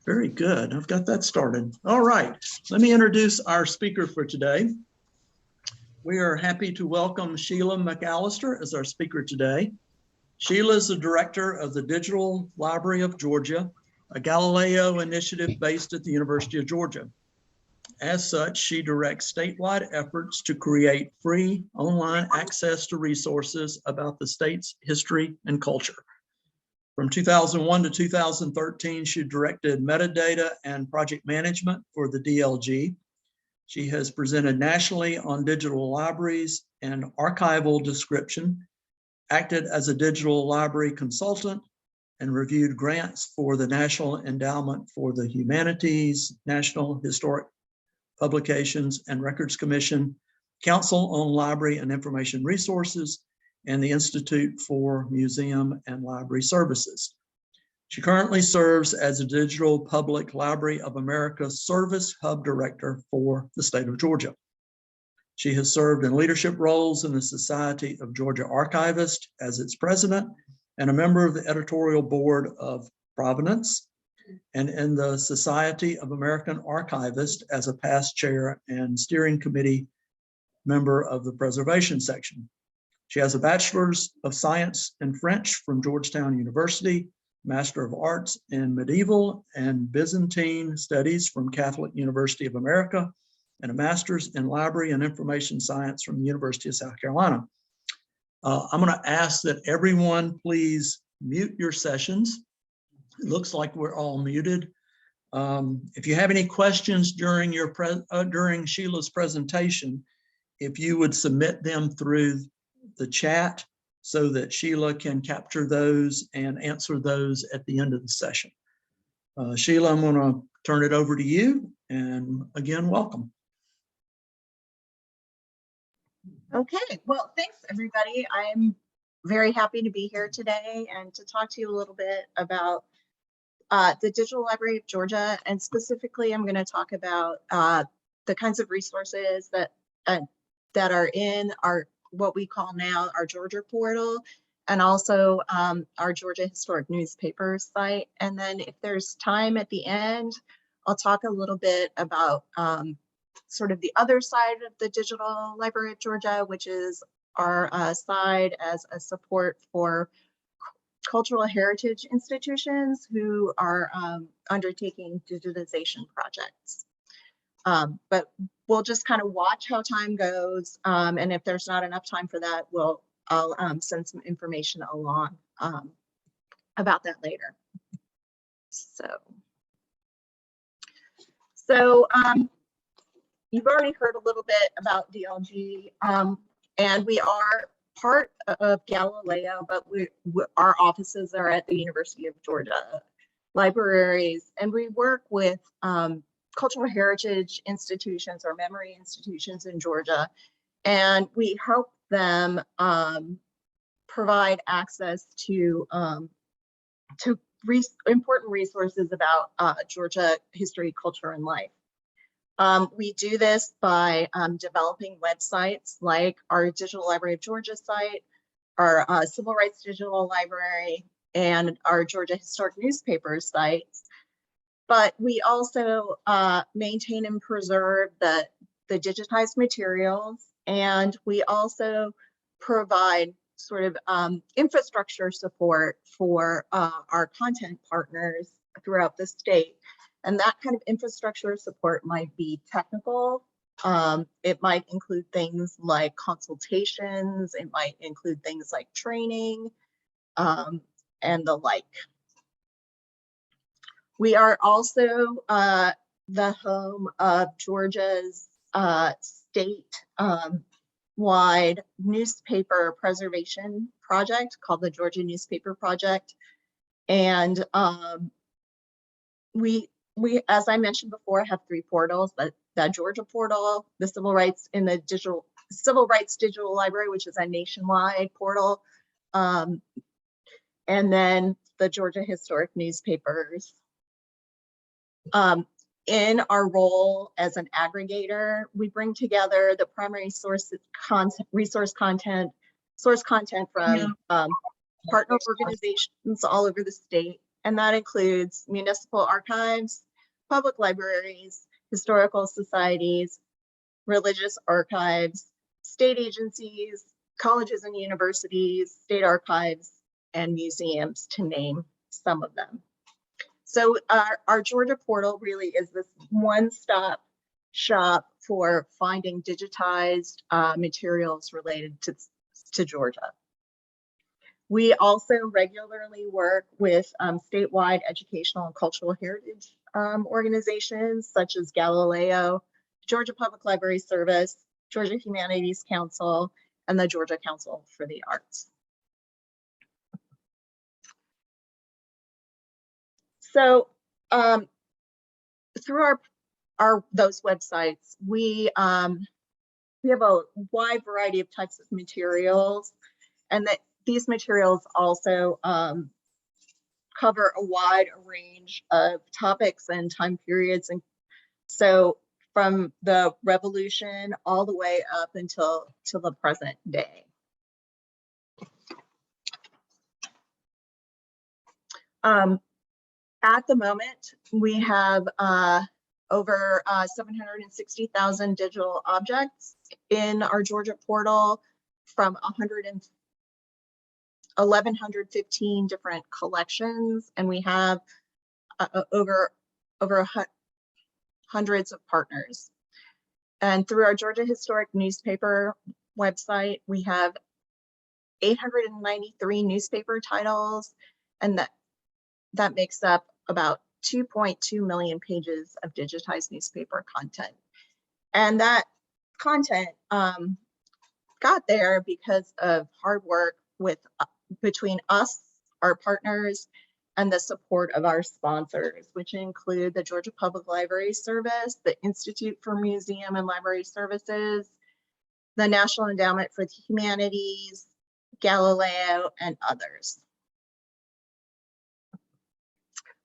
Very good. I've got that started. All right. Let me introduce our speaker for today. We are happy to welcome Sheila McAlister as our speaker today. Sheila is the director of the Digital Library of Georgia, a Galileo initiative based at the University of Georgia. As such, she directs statewide efforts to create free online access to resources about the state's history and culture. From 2001 to 2013, she directed metadata and project management for the DLG. She has presented nationally on digital libraries and archival description, acted as a digital library consultant, and reviewed grants for the National Endowment for the Humanities, National Historic Publications and Records Commission, Council on Library and Information Resources, and the Institute for Museum and Library Services. She currently serves as a Digital Public Library of America Service Hub Director for the state of Georgia. She has served in leadership roles in the Society of Georgia Archivists as its president and a member of the editorial board of Provenance, and in the Society of American Archivists as a past chair and steering committee member of the preservation section. She has a Bachelor's of Science in French from Georgetown University, Master of Arts in Medieval and Byzantine Studies from Catholic University of America, and a Master's in Library and Information Science from the University of South Carolina. I'm going to ask that everyone please mute your sessions. It looks like we're all muted. If you have any questions during Sheila's presentation, if you would submit them through the chat so that Sheila can capture those and answer those at the end of the session. Sheila, I'm going to turn it over to you, and again, welcome. Okay, well, thanks everybody. I'm very happy to be here today and to talk to you a little bit about the Digital Library of Georgia, and specifically I'm going to talk about the kinds of resources that are in our what we call now our Georgia portal, and also our Georgia Historic Newspapers site. And then if there's time at the end, I'll talk a little bit about sort of the other side of the Digital Library of Georgia, which is our side as a support for cultural heritage institutions who are undertaking digitization projects. But we'll just kind of watch how time goes, and if there's not enough time for that, I'll send some information along about that later. So you've already heard a little bit about DLG, and we are part of Galileo, but our offices are at the University of Georgia libraries, and we work with cultural heritage institutions or memory institutions in Georgia, and we help them provide access to important resources about Georgia history, culture, and life. We do this by developing websites like our Digital Library of Georgia site, our Civil Rights Digital Library, and our Georgia Historic Newspapers sites. But we also maintain and preserve the digitized materials, and we also provide sort of infrastructure support for our content partners throughout the state. And that kind of infrastructure support might be technical. It might include things like consultations. It might include things like training and the like. We are also the home of Georgia's state-wide newspaper preservation project called the Georgia Newspaper Project. And we, as I mentioned before, have three portals: the Georgia portal, the Civil Rights Digital Library, which is a nationwide portal, and then the Georgia Historic Newspapers. In our role as an aggregator, we bring together the primary source content from partner organizations all over the state, and that includes municipal archives, public libraries, historical societies, religious archives, state agencies, colleges and universities, state archives, and museums, to name some of them. So our Georgia portal really is this one-stop shop for finding digitized materials related to Georgia. We also regularly work with statewide educational and cultural heritage organizations such as Galileo, Georgia Public Library Service, Georgia Humanities Council, and the Georgia Council for the Arts. So through those websites, we have a wide variety of types of materials, and that these materials also cover a wide range of topics and time periods. And so from the Revolution all the way up until the present day. At the moment, we have over 760,000 digital objects in our Georgia portal from 1,115 different collections, and we have over hundreds of partners. And through our Georgia Historic Newspaper website, we have 893 newspaper titles, and that makes up about 2.2 million pages of digitized newspaper content. And that content got there because of hard work between us, our partners, and the support of our sponsors, which include the Georgia Public Library Service, the Institute for Museum and Library Services, the National Endowment for the Humanities, Galileo, and others.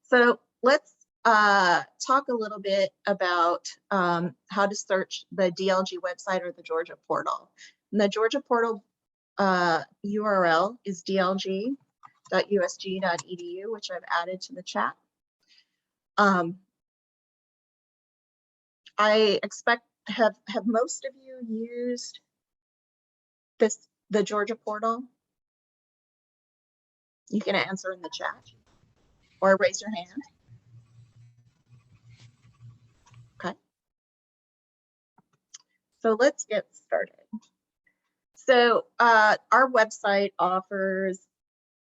So let's talk a little bit about how to search the DLG website or the Georgia portal. And the Georgia portal URL is dlg.usg.edu, which I've added to the chat. I expect, have most of you used the Georgia portal? You can answer in the chat or raise your hand. Okay. So let's get started. So our website offers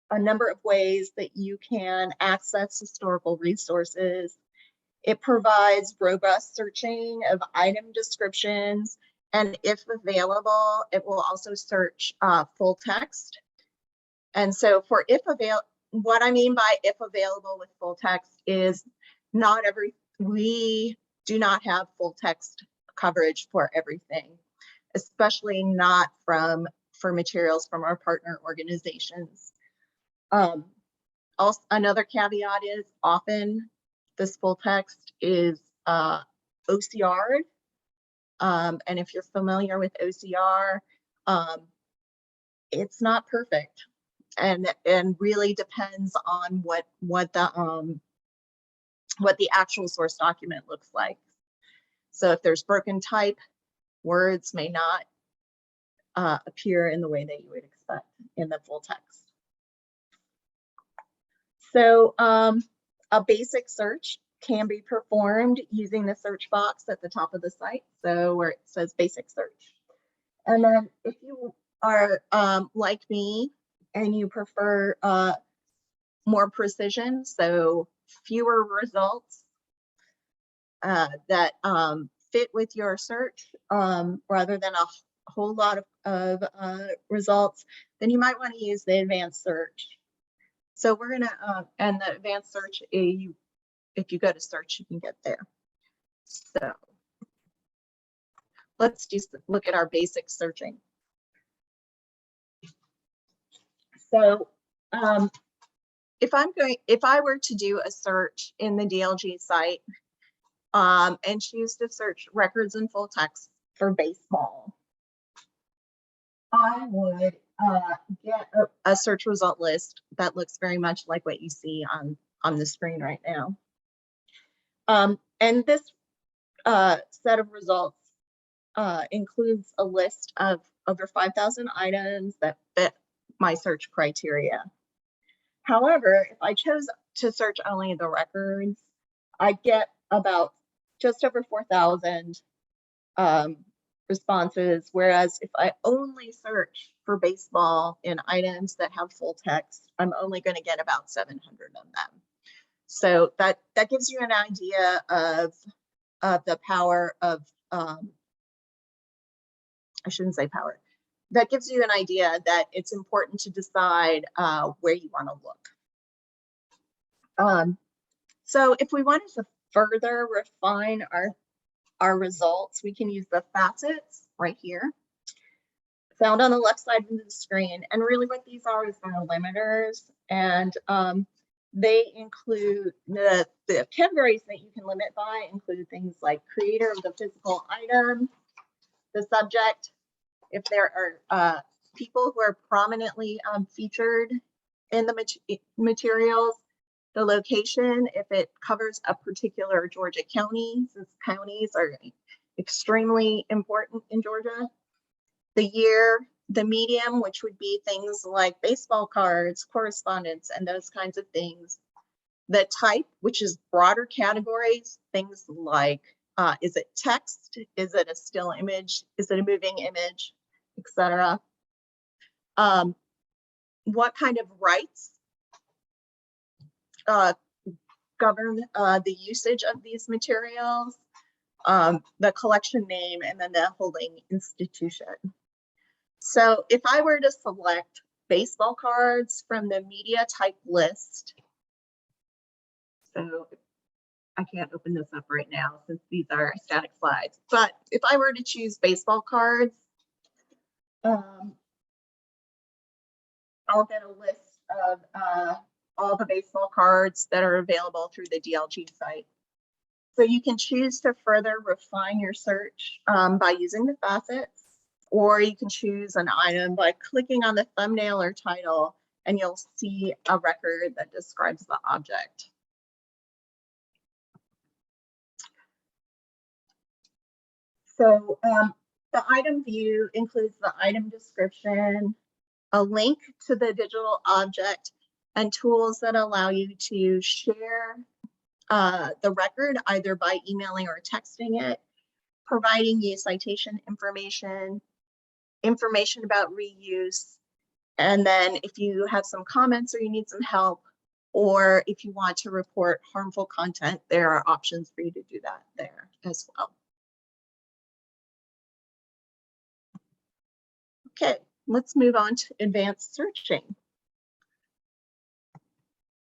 a number of ways that you can access historical resources. It provides robust searching of item descriptions, and if available, it will also search full text. And so for what I mean by if available with full text is we do not have full text coverage for everything, especially not for materials from our partner organizations. Also, another caveat is often this full text is OCR'd. And if you're familiar with OCR, it's not perfect and really depends on what the actual source document looks like. So if there's broken type, words may not appear in the way that you would expect in the full text. So a basic search can be performed using the search box at the top of the site, so where it says basic search. And then if you are like me and you prefer more precision, so fewer results that fit with your search rather than a whole lot of results, then you might want to use the advanced search. So we're gonna, and the advanced search, if you go to search, you can get there. So let's just look at our basic searching. So if I were to do a search in the DLG site and choose to search records in full text for baseball, I would get a search result list that looks very much like what you see on the screen right now. And this set of results includes a list of over 5,000 items that fit my search criteria. However, if I chose to search only the records, I get about just over 4,000 responses, whereas if I only search for baseball in items that have full text, I'm only going to get about 700 of them. So that gives you an idea of the power of, I shouldn't say power, that gives you an idea that it's important to decide where you want to look. So if we wanted to further refine our results, we can use the facets right here, found on the left side of the screen. And really what these are is the limiters, and they include the categories that you can limit by include things like creator of the physical item, the subject, if there are people who are prominently featured in the materials, the location, if it covers a particular Georgia county, since counties are extremely important in Georgia, the year, the medium, which would be things like baseball cards, correspondence, and those kinds of things, the type, which is broader categories, things like, is it text? Is it a still image? Is it a moving image, etc.? What kind of rights govern the usage of these materials, the collection name, and then the holding institution. So if I were to select baseball cards from the media type list, so I can't open this up right now since these are static slides, but if I were to choose baseball cards, I'll get a list of all the baseball cards that are available through the DLG site. So you can choose to further refine your search by using the facets, or you can choose an item by clicking on the thumbnail or title, and you'll see a record that describes the object. So the item view includes the item description, a link to the digital object, and tools that allow you to share the record either by emailing or texting it, providing you citation information, information about reuse, and then if you have some comments or you need some help, or if you want to report harmful content, there are options for you to do that there as well. Okay, let's move on to advanced searching.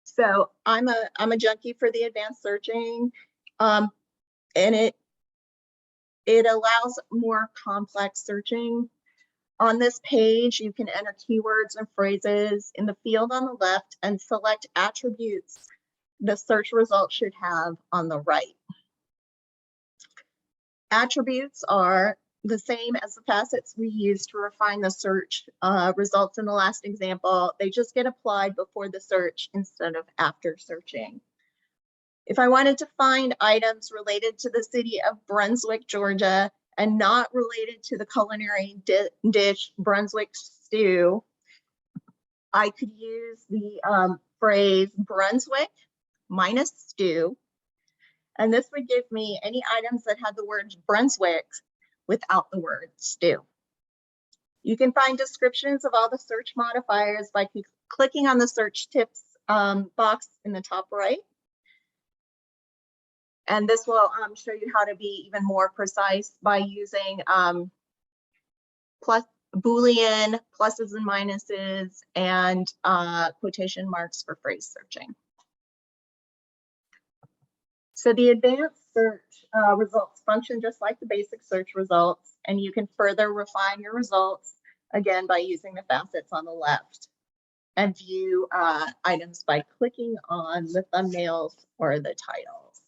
So I'm a junkie for the advanced searching, and it allows more complex searching. On this page, you can enter keywords and phrases in the field on the left and select attributes the search results should have on the right. Attributes are the same as the facets we used to refine the search results in the last example. They just get applied before the search instead of after searching. If I wanted to find items related to the city of Brunswick, Georgia, and not related to the culinary dish Brunswick stew, I could use the phrase Brunswick minus stew, and this would give me any items that had the word Brunswick without the word stew. You can find descriptions of all the search modifiers by clicking on the search tips box in the top right. And this will show you how to be even more precise by using Boolean, pluses and minuses, and quotation marks for phrase searching. So the advanced search results function just like the basic search results, and you can further refine your results, again, by using the facets on the left, and view items by clicking on the thumbnails or the titles.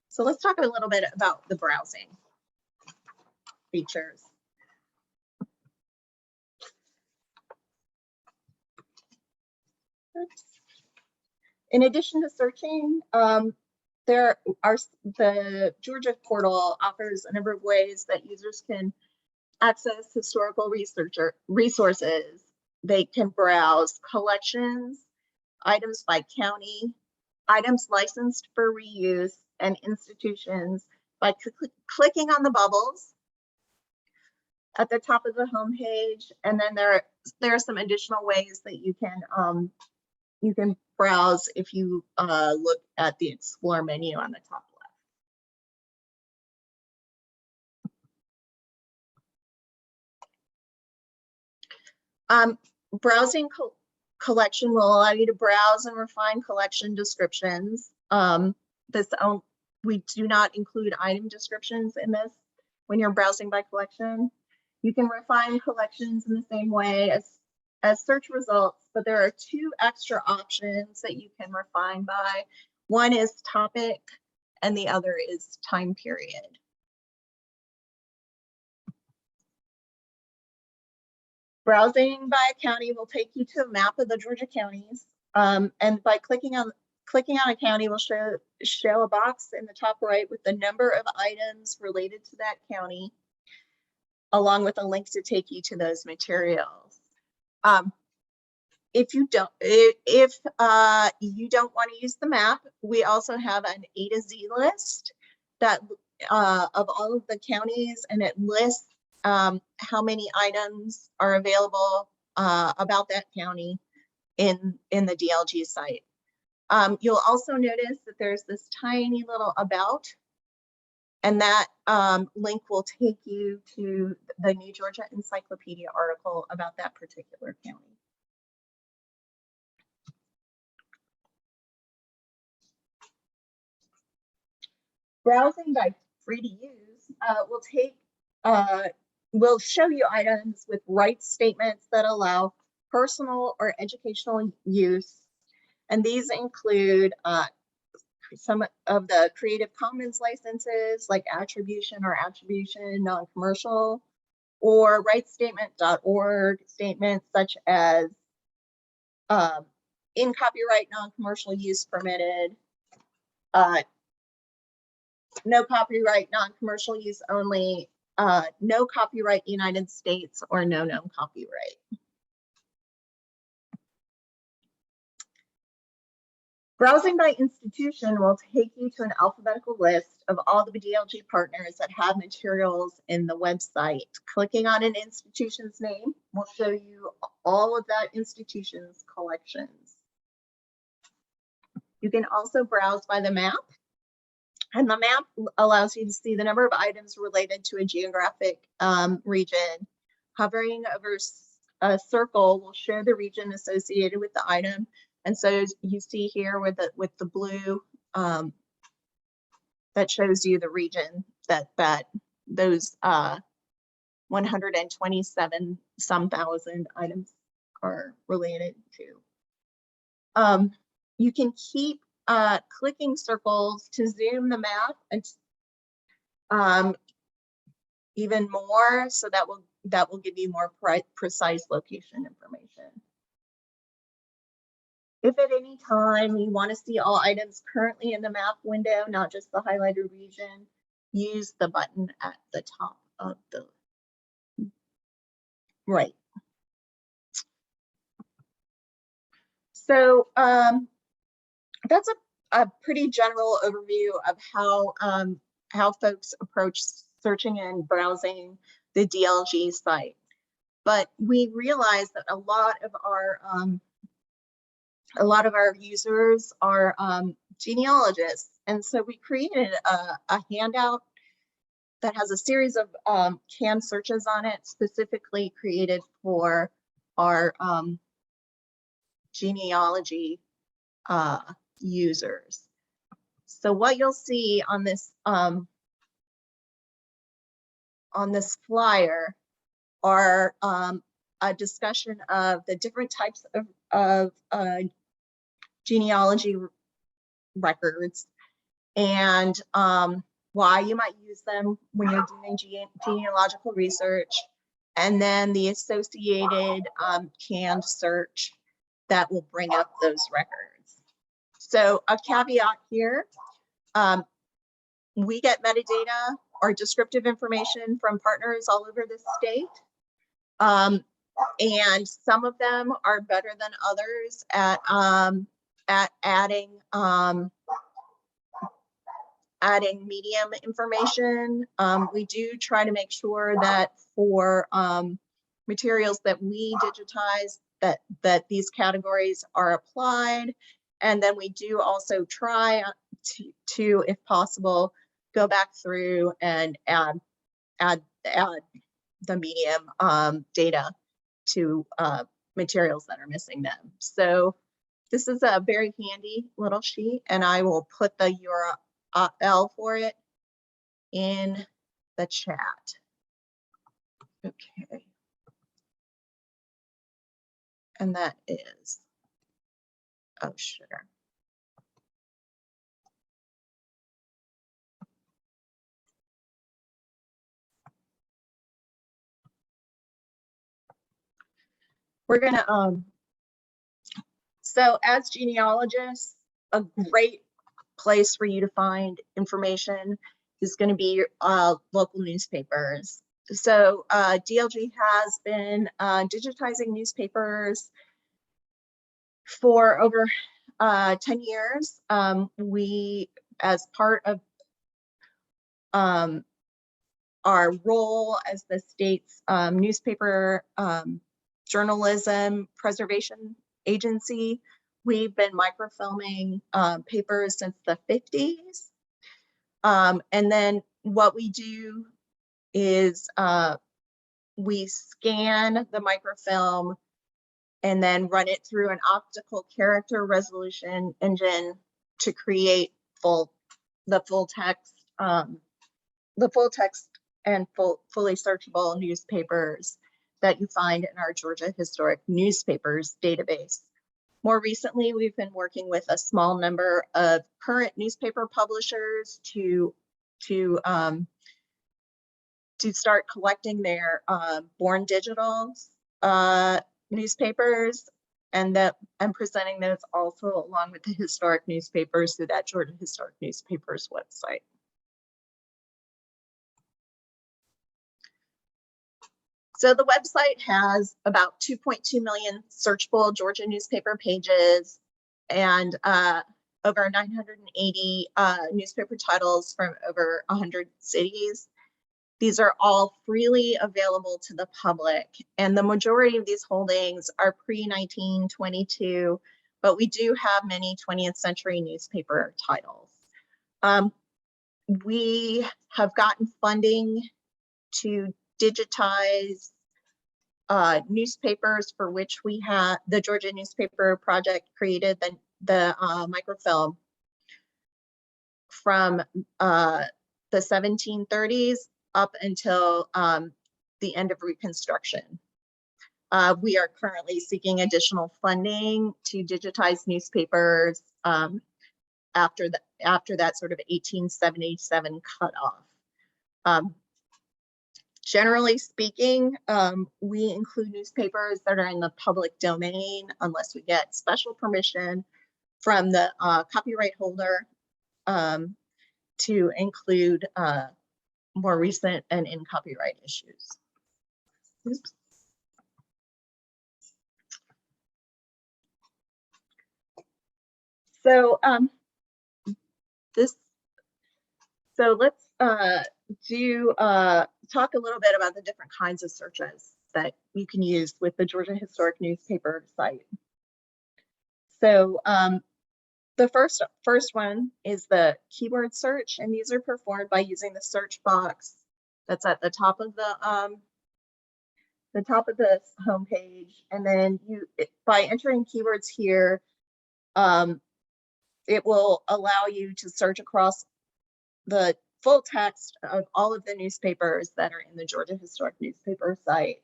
So let's talk a little bit about the browsing features. Oops. In addition to searching, the Georgia portal offers a number of ways that users can access historical resources. They can browse collections, items by county, items licensed for reuse, and institutions by clicking on the bubbles at the top of the homepage. And then there are some additional ways that you can browse if you look at the Explore menu on the top left. Browsing collection will allow you to browse and refine collection descriptions. We do not include item descriptions in this when you're browsing by collection. You can refine collections in the same way as search results, but there are two extra options that you can refine by. One is topic and the other is time period. Browsing by county will take you to a map of the Georgia counties, and by clicking on a county will show a box in the top right with the number of items related to that county, along with a link to take you to those materials. If you don't want to use the map, we also have an A to Z list that of all of the counties, and it lists how many items are available about that county in the DLG site. You'll also notice that there's this tiny little about, and that link will take you to the New Georgia Encyclopedia article about that particular county. Browsing by free to use will show you items with rights statements that allow personal or educational use. And these include some of the Creative Commons licenses like attribution or attribution non-commercial, or rightstatement.org statements such as in copyright non-commercial use permitted, no copyright non-commercial use only, no copyright United States, or no known copyright. Browsing by institution will take you to an alphabetical list of all the DLG partners that have materials in the website. Clicking on an institution's name will show you all of that institution's collections. You can also browse by the map, and the map allows you to see the number of items related to a geographic region. Hovering over a circle will show the region associated with the item. And so you see here with the blue, that shows you the region that those 127 some thousand items are related to. You can keep clicking circles to zoom the map and even more, so that will give you more precise location information. If at any time you want to see all items currently in the map window, not just the highlighted region, use the button at the top of the right. So that's a pretty general overview of how folks approach searching and browsing the DLG site. But we realize that a lot of our users are genealogists, and so we created a handout that has a series of canned searches on it, specifically created for our genealogy users. So what you'll see on this flyer are a discussion of the different types of genealogy records, and why you might use them when you're doing genealogical research, and then the associated canned search that will bring up those records. So a caveat here, we get metadata or descriptive information from partners all over the state. And some of them are better than others at adding medium information. We do try to make sure that for materials that we digitize, that these categories are applied. And then we do also try to, if possible, go back through and add the medium data to materials that are missing them. So this is a very handy little sheet, and I will put the URL for it in the chat. Okay. And that is, oh, sugar. We're gonna, so as genealogists, a great place for you to find information is going to be your local newspapers. So DLG has been digitizing newspapers for over 10 years. We, as part of our role as the state's newspaper journalism preservation agency, we've been microfilming papers since the 50s. And then what we do is we scan the microfilm and then run it through an optical character resolution engine to create the full text and fully searchable newspapers that you find in our Georgia Historic Newspapers database. More recently, we've been working with a small number of current newspaper publishers to start collecting their born digital newspapers, and presenting those also along with the historic newspapers through that Georgia Historic Newspapers website. So the website has about 2.2 million searchable Georgia newspaper pages and over 980 newspaper titles from over 100 cities. These are all freely available to the public, and the majority of these holdings are pre-1922, but we do have many 20th century newspaper titles. We have gotten funding to digitize newspapers for which we have the Georgia Newspaper Project created the microfilm from the 1730s up until the end of Reconstruction. We are currently seeking additional funding to digitize newspapers after that sort of 1877 cutoff. Generally speaking, we include newspapers that are in the public domain unless we get special permission from the copyright holder to include more recent and in copyright issues. Oops. So let's talk a little bit about the different kinds of searches that you can use with the Georgia Historic Newspaper site. So the first one is the keyword search, and these are performed by using the search box that's at the top of the homepage, and then by entering keywords here, it will allow you to search across the full text of all of the newspapers that are in the Georgia Historic Newspaper site.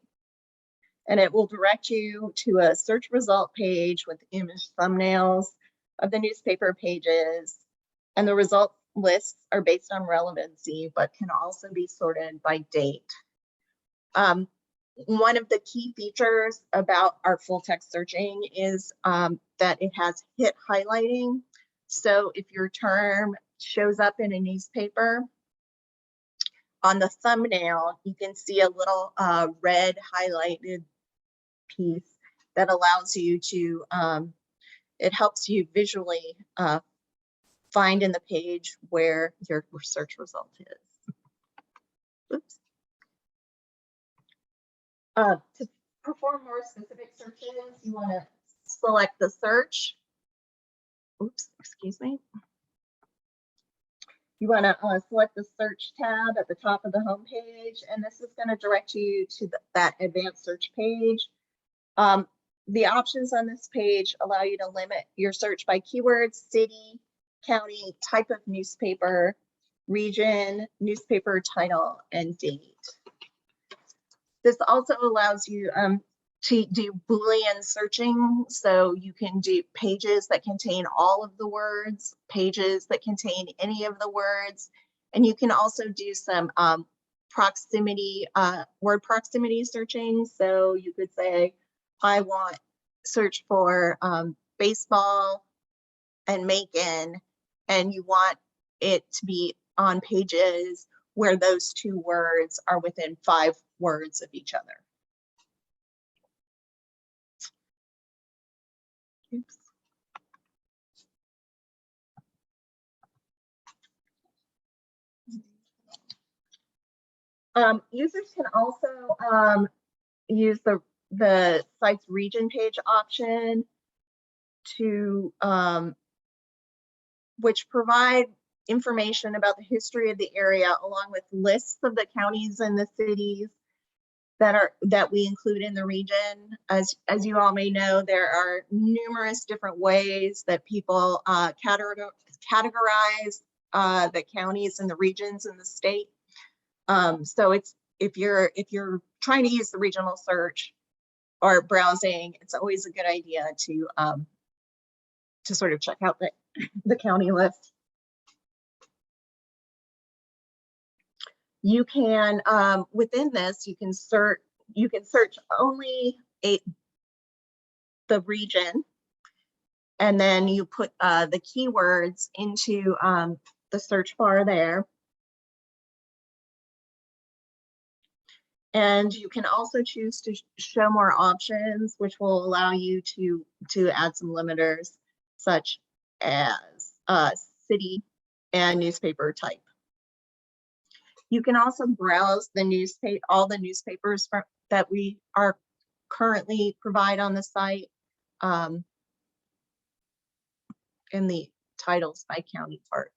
And it will direct you to a search result page with image thumbnails of the newspaper pages. And the result lists are based on relevancy, but can also be sorted by date. One of the key features about our full text searching is that it has hit highlighting. So if your term shows up in a newspaper, on the thumbnail, you can see a little red highlighted piece that allows you to, it helps you visually find in the page where your search result is. Oops. To perform more specific searches, you want to select the search. Oops, excuse me. You want to select the search tab at the top of the home page, and this is going to direct you to that advanced search page. The options on this page allow you to limit your search by keywords, city, county, type of newspaper, region, newspaper title, and date. This also allows you to do Boolean searching. So you can do pages that contain all of the words, pages that contain any of the words, and you can also do some proximity, word proximity searching. So you could say, I want search for baseball and Macon, and you want it to be on pages where those two words are within 5 words of each other. Oops. Users can also use the site's region page option to which provide information about the history of the area, along with lists of the counties and the cities that we include in the region. As you all may know, there are numerous different ways that people categorize the counties and the regions in the state. So it's if you're trying to use the regional search or browsing, it's always a good idea to sort of check out the county list. You can within this you can search only the region, and then you put the keywords into the search bar there. And you can also choose to show more options, which will allow you to add some limiters, such as city and newspaper type. You can also browse the all the newspapers that we are currently provide on the site in the titles by county part.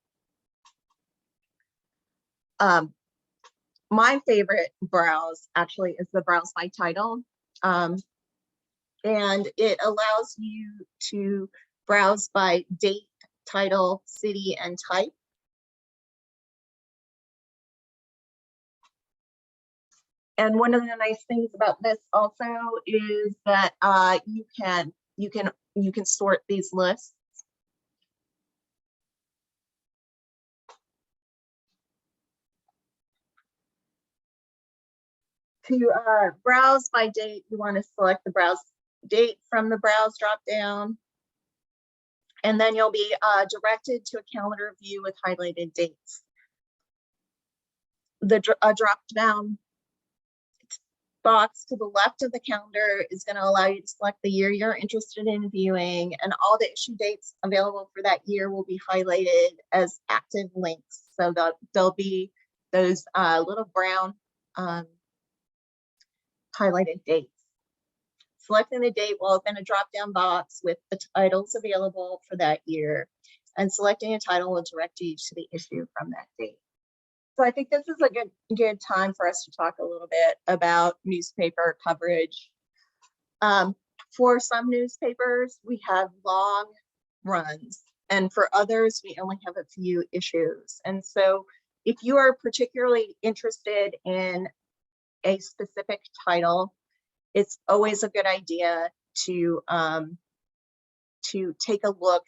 My favorite browse actually is the browse by title. And it allows you to browse by date, title, city, and type. And one of the nice things about this also is that you can sort these lists. To browse by date, you want to select the browse date from the browse drop down, and then you'll be directed to a calendar view with highlighted dates. The drop down box to the left of the calendar is going to allow you to select the year you're interested in viewing, and all the issue dates available for that year will be highlighted as active links. So there'll be those little brown highlighted dates. Selecting the date will open a drop-down box with the titles available for that year, and selecting a title will direct you to the issue from that date. So I think this is a good time for us to talk a little bit about newspaper coverage. For some newspapers, we have long runs, and for others, we only have a few issues. And so if you are particularly interested in a specific title, it's always a good idea to take a look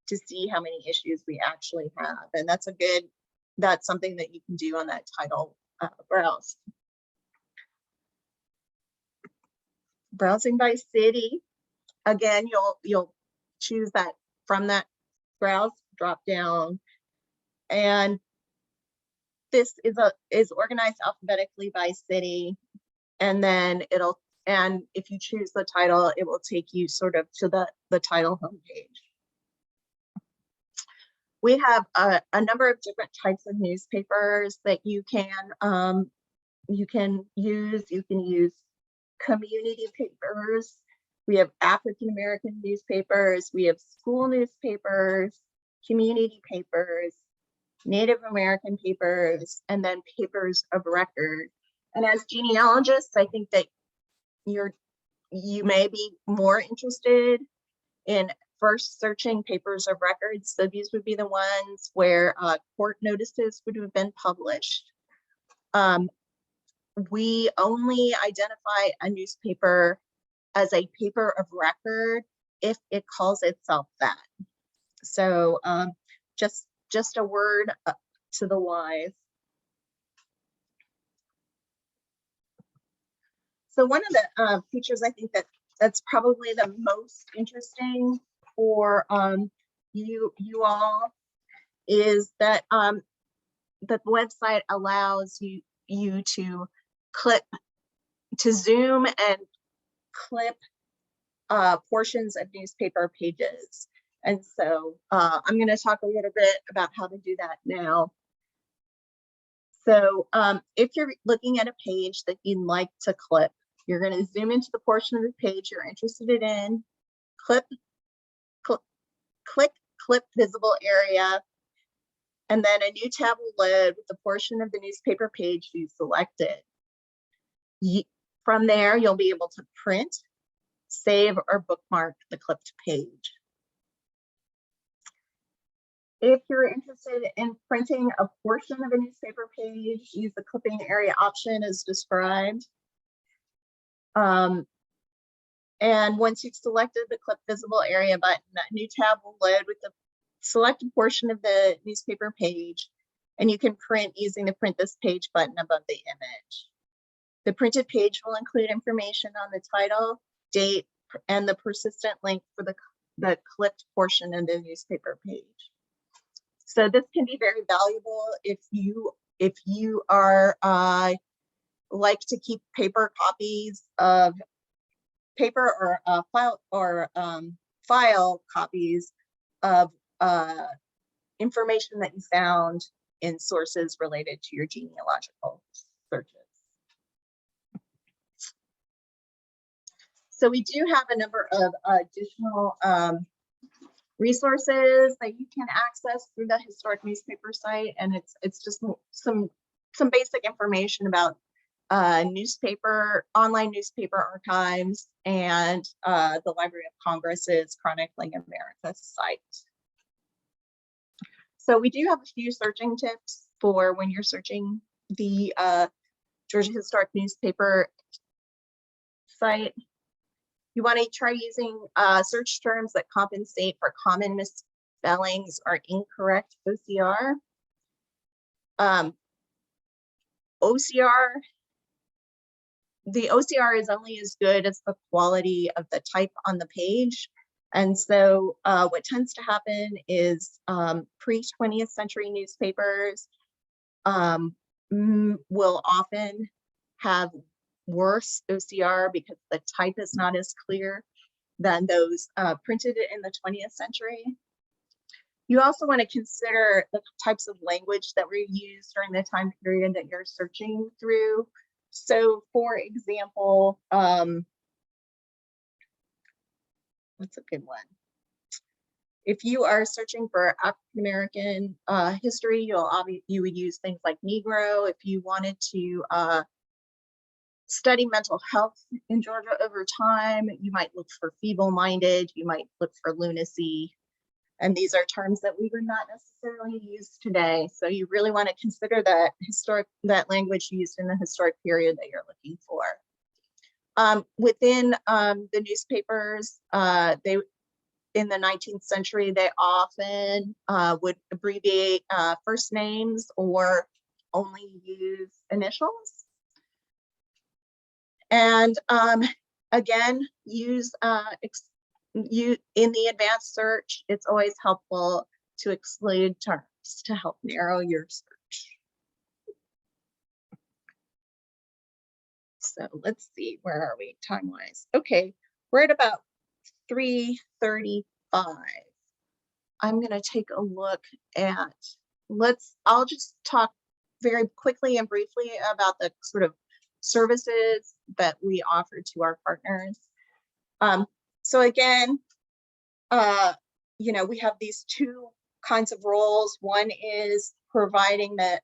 to see how many issues we actually have. And that's something that you can do on that title browse. Browsing by city, again, you'll choose that from that browse drop down. And this is organized alphabetically by city. And then and if you choose the title, it will take you sort of to the title homepage. We have a number of different types of newspapers that you can use. You can use community papers. We have African American newspapers. We have school newspapers, community papers, Native American papers, and then papers of record. And as genealogists, I think that you may be more interested in first searching papers of records. So these would be the ones where court notices would have been published. We only identify a newspaper as a paper of record if it calls itself that. So just a word to the wise. So one of the features I think that's probably the most interesting for you all is that the website allows you to zoom and clip portions of newspaper pages. And so I'm going to talk a little bit about how to do that now. So if you're looking at a page that you'd like to clip, you're going to zoom into the portion of the page you're interested in, click clip visible area, and then a new tab will load with the portion of the newspaper page you selected. From there, you'll be able to print, save, or bookmark the clipped page. If you're interested in printing a portion of a newspaper page, use the clipping area option as described. And once you've selected the clip visible area button, a new tab will load with the selected portion of the newspaper page, and you can print using the print this page button above the image. The printed page will include information on the title, date, and the persistent link for the clipped portion of the newspaper page. So this can be very valuable if you are like to keep paper copies of paper or file copies of information that you found in sources related to your genealogical searches. So we do have a number of additional resources that you can access through the historic newspaper site, and it's just some basic information about online newspaper archives, and the Library of Congress's Chronicling America site. So we do have a few searching tips for when you're searching the Georgia Historic Newspaper site. You want to try using search terms that compensate for common misspellings or incorrect OCR. The OCR is only as good as the quality of the type on the page. And so what tends to happen is pre-20th century newspapers will often have worse OCR because the type is not as clear than those printed in the 20th century. You also want to consider the types of language that were used during the time period that you're searching through. So for example, what's a good one? If you are searching for African American history, you would use things like Negro. If you wanted to study mental health in Georgia over time, you might look for feeble-minded, you might look for lunacy. And these are terms that we would not necessarily use today. So you really want to consider that language used in the historic period that you're looking for. Within the newspapers, in the 19th century, they often would abbreviate first names or only use initials. And again, use in the advanced search, it's always helpful to exclude terms to help narrow your search. So let's see, where are we time-wise? Okay, we're at about 3:35. I'm going to take a look at, I'll just talk very quickly and briefly about the sort of services that we offer to our partners. So again, you know, we have these two kinds of roles. One is providing the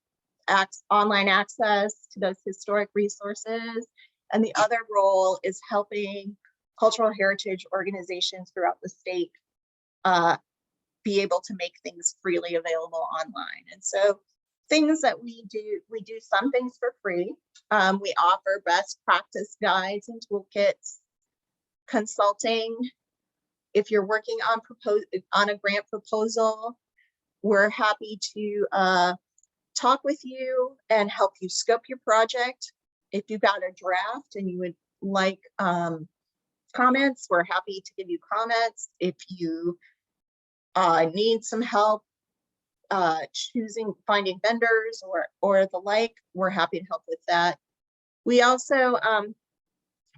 online access to those historic resources, and the other role is helping cultural heritage organizations throughout the state be able to make things freely available online. And so things that we do some things for free. We offer best practice guides and toolkits, consulting. If you're working on a grant proposal, we're happy to talk with you and help you scope your project. If you've got a draft and you would like comments, we're happy to give you comments. If you need some help finding vendors or the like, we're happy to help with that. We also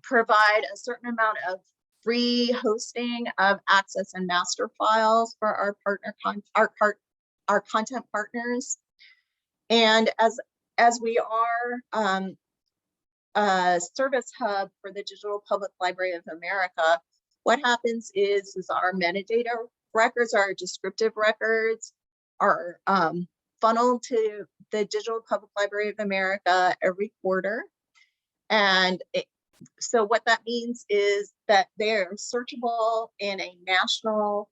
provide a certain amount of free hosting of access and master files for our content partners. And as we are a service hub for the Digital Public Library of America, what happens is our metadata records, our descriptive records are funneled to the Digital Public Library of America every quarter. And so what that means is that they're searchable in a national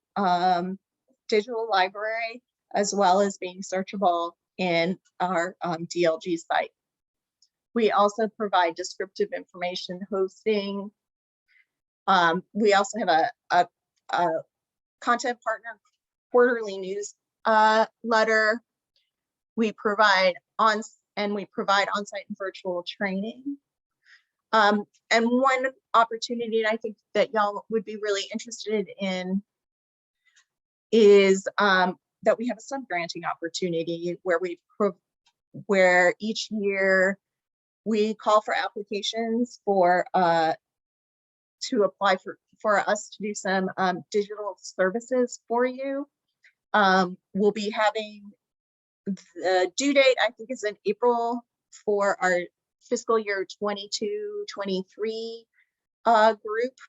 digital library, as well as being searchable in our DLG site. We also provide descriptive information hosting. We also have a content partner quarterly news letter. We provide on-site and virtual training. And one opportunity I think that y'all would be really interested in is that we have a sub-granting opportunity where each year we call for applications to apply for us to do some digital services for you. We'll be having the due date, I think, is in April for our fiscal year 22-23 group.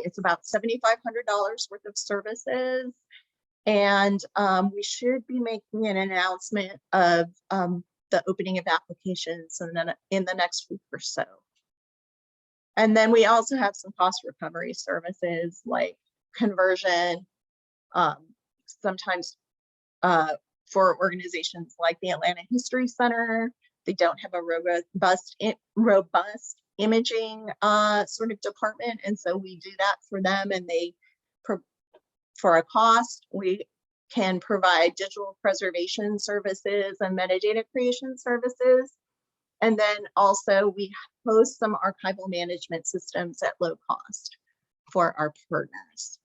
It's about $7,500 worth of services. And we should be making an announcement of the opening of applications and then in the next week or so. And then we also have some cost recovery services like conversion, sometimes for organizations like the Atlanta History Center. They don't have a robust imaging sort of department, and so we do that for them, and for a cost, we can provide digital preservation services and metadata creation services. And then also we host some archival management systems at low cost for our partners.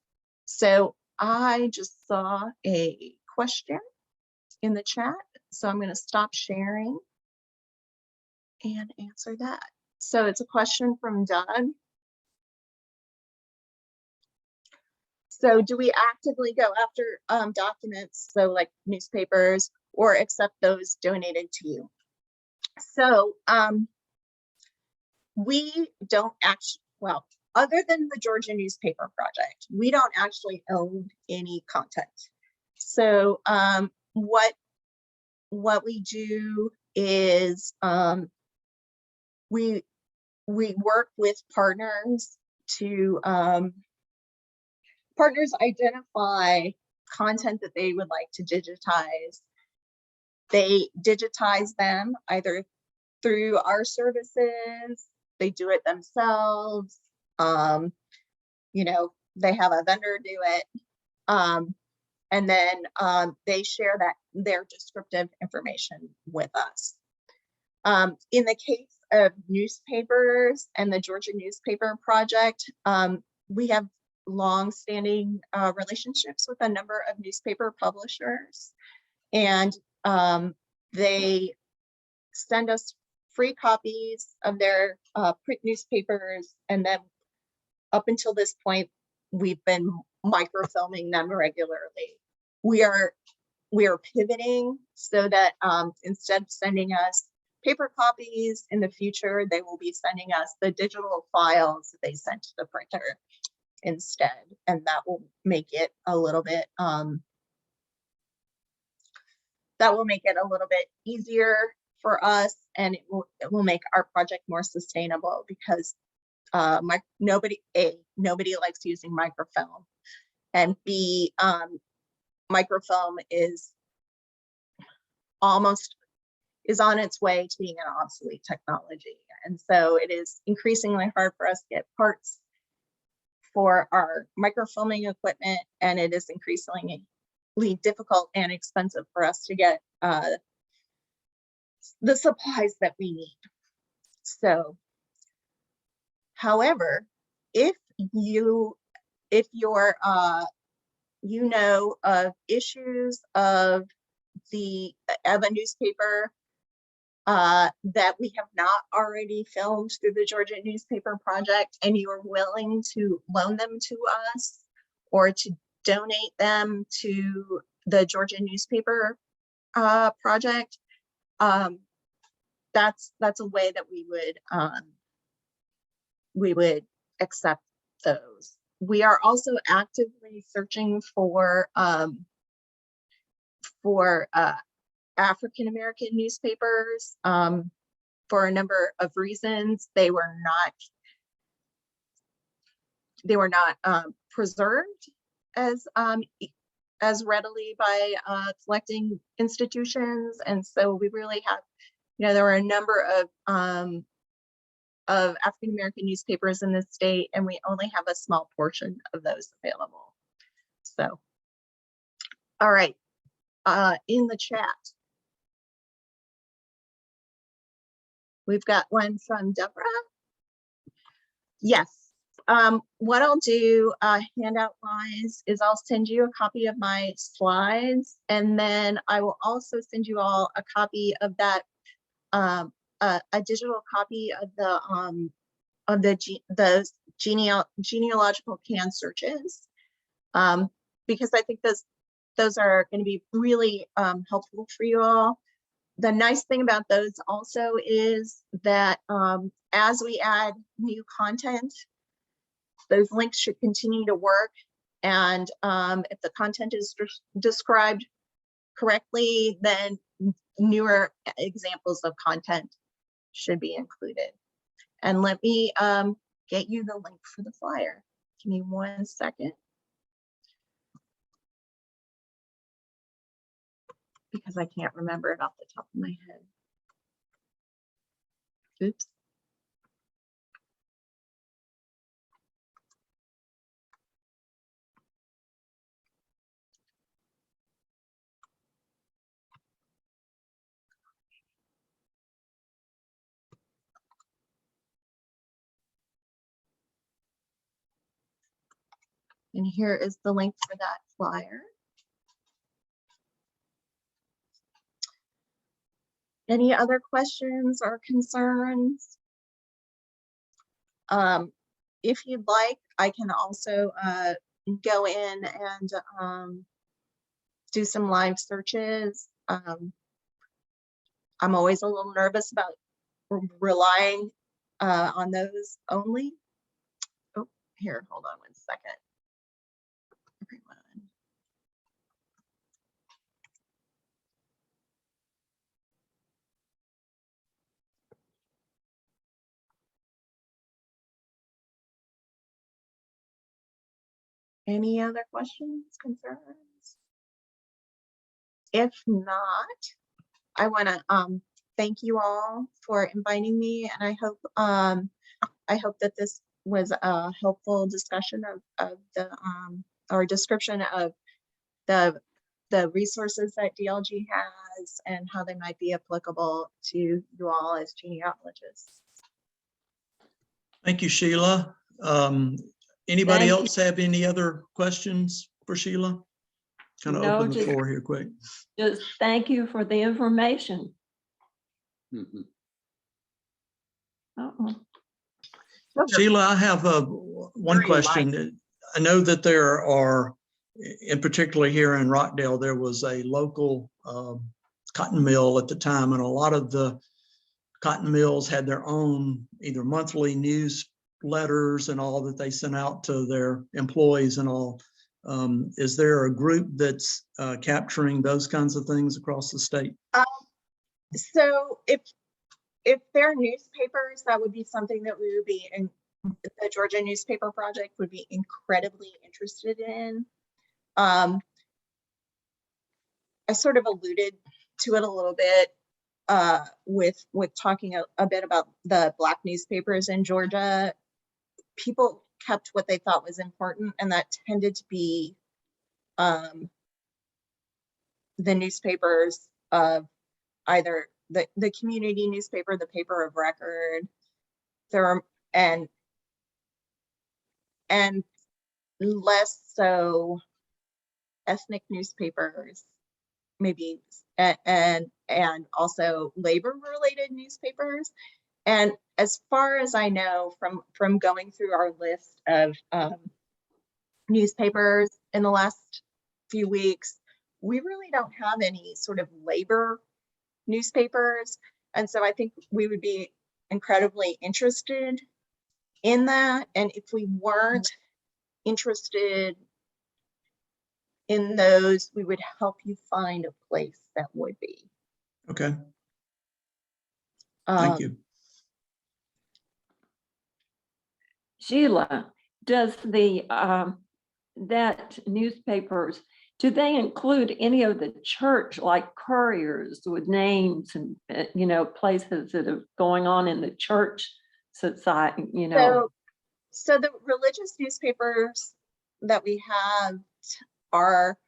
So I just saw a question in the chat, so I'm going to stop sharing and answer that. So it's a question from Doug. So do we actively go after documents, so like newspapers, or accept those donated to you? So we don't actually, well, other than the Georgia Newspaper Project, we don't actually own any content. So what we do is we work with partners to partners identify content that they would like to digitize. They digitize them either through our services, they do it themselves, you know, they have a vendor do it, and then they share their descriptive information with us. In the case of newspapers and the Georgia Newspaper Project, we have long-standing relationships with a number of newspaper publishers, and they send us free copies of their print newspapers, and then up until this point, we've been microfilming them regularly. We are pivoting so that instead of sending us paper copies in the future, they will be sending us the digital files that they sent to the printer instead, and that will make it a little bit easier for us, and it will make our project more sustainable, because nobody likes using microfilm, and B, microfilm is on its way to being an obsolete technology, and so it is increasingly hard for us to get parts for our microfilming equipment, and it is increasingly difficult and expensive for us to get the supplies that we need. So, however, if you're you know of issues of a newspaper that we have not already filmed through the Georgia Newspaper Project, and you are willing to loan them to us or to donate them to the Georgia Newspaper Project, that's a way that we would accept those. We are also actively searching for African American newspapers for a number of reasons. They were not preserved as readily by collecting institutions, and so we really have, there were a number of African American newspapers in the state, and we only have a small portion of those available. So, all right, in the chat, we've got one from Deborah. Yes. What I'll do handout wise is I'll send you a copy of my slides, and then I will also send you all a copy of that, a digital copy of the genealogical can searches, because I think those are going to be really helpful for you all. The nice thing about those also is that as we add new content, those links should continue to work, and if the content is described correctly, then newer examples of content should be included. And let me get you the link for the flyer. Give me 1 second, because I can't remember it off the top of my head. Oops. And here is the link for that flyer. Any other questions or concerns? If you'd like, I can also go in and do some live searches. I'm always a little nervous about relying on those only. Oh, here, hold on 1 second. Everyone. Any other questions, concerns? If not, I want to thank you all for inviting me, and I hope that this was a helpful discussion of the or description of the resources that DLG has and how they might be applicable to you all as genealogists. Thank you, Sheila. Anybody Thank else have any other questions for Sheila? Kind of No, open the just- floor here quick. Just thank you for the information. Mhm. Uh-uh. Sheila, I have one Very question. I know that there are, in particular here in Rockdale, there was a local cotton mill at the time, and a lot of the cotton mills had their own either monthly newsletters and all that they sent out to their employees and all. Is there a group that's capturing those kinds of things across the state? So if they're newspapers, that would be something that we would be in, the Georgia Newspaper Project would be incredibly interested in. I sort of alluded to it a little bit with talking a bit about the Black newspapers in Georgia. People kept what they thought was important, and that tended to be the newspapers of either the community newspaper, the paper of record, and less so ethnic newspapers, maybe, and also labor related newspapers. And as far as I know from going through our list of newspapers in the last few weeks, we really don't have any sort of labor newspapers. And so I think we would be incredibly interested in that. And if we weren't interested in those, we would help you find a place that would be. Okay, thank you. Sheila, does the that newspapers, do they include any of the church, like couriers with names and places that are going on in the church society, So the religious newspapers that we have are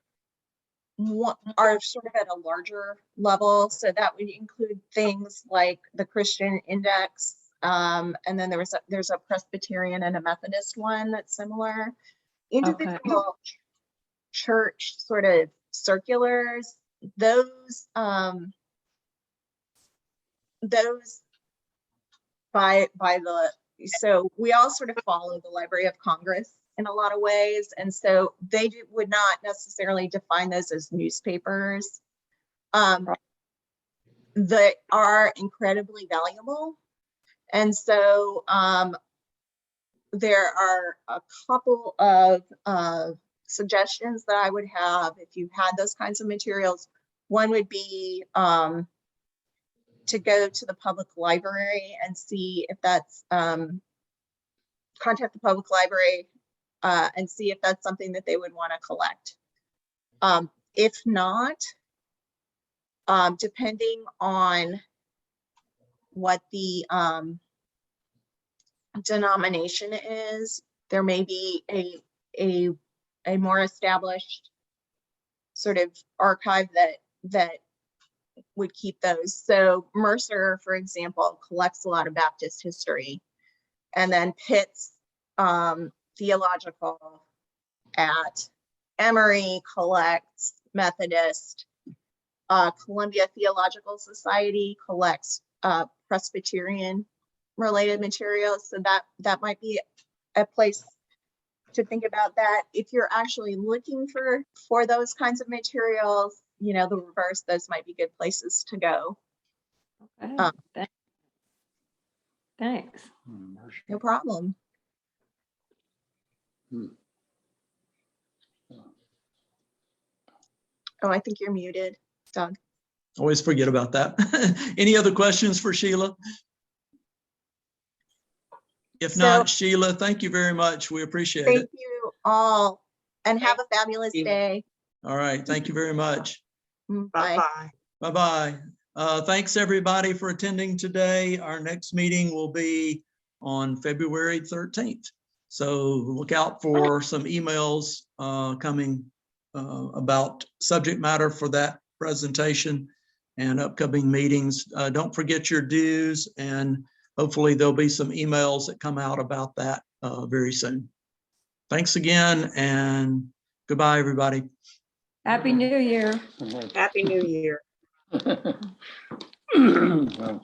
sort of at a larger level. So that would include things like the Christian Index, and then there's a Presbyterian and a Methodist one that's similar. Individual church sort of circulars, those by the, so we all sort of follow the Library of Congress in a lot of ways, and so they would not necessarily define those as newspapers. They are incredibly valuable, and so there are a couple of suggestions that I would have if you had those kinds of materials. One would be to go to the public library and see if that's contact the public library and see if that's something that they would want to collect. If not, depending on what the denomination is, there may be a more established sort of archive that would keep those. So Mercer, for example, collects a lot of Baptist history, and then Pitt's Theological at Emory collects Methodist. Columbia Theological Society collects Presbyterian related materials. So that might be a place to think about that. If you're actually looking for those kinds of materials, the reverse, those might be good places to go. Okay. Thanks. No problem. Oh, I think you're muted, Doug. Always forget about that. Any other questions for Sheila? If not, Sheila, thank you very much. We appreciate it. Thank you all, and have a fabulous day. All right, thank you very much. Bye. Bye-bye. Thanks everybody for attending today. Our next meeting will be on February 13th. So look out for some emails coming about subject matter for that presentation and upcoming meetings. Don't forget your dues, and hopefully there'll be some emails that come out about that very soon. Thanks again and goodbye, everybody. Happy New Year. All right. Happy New Year. Well,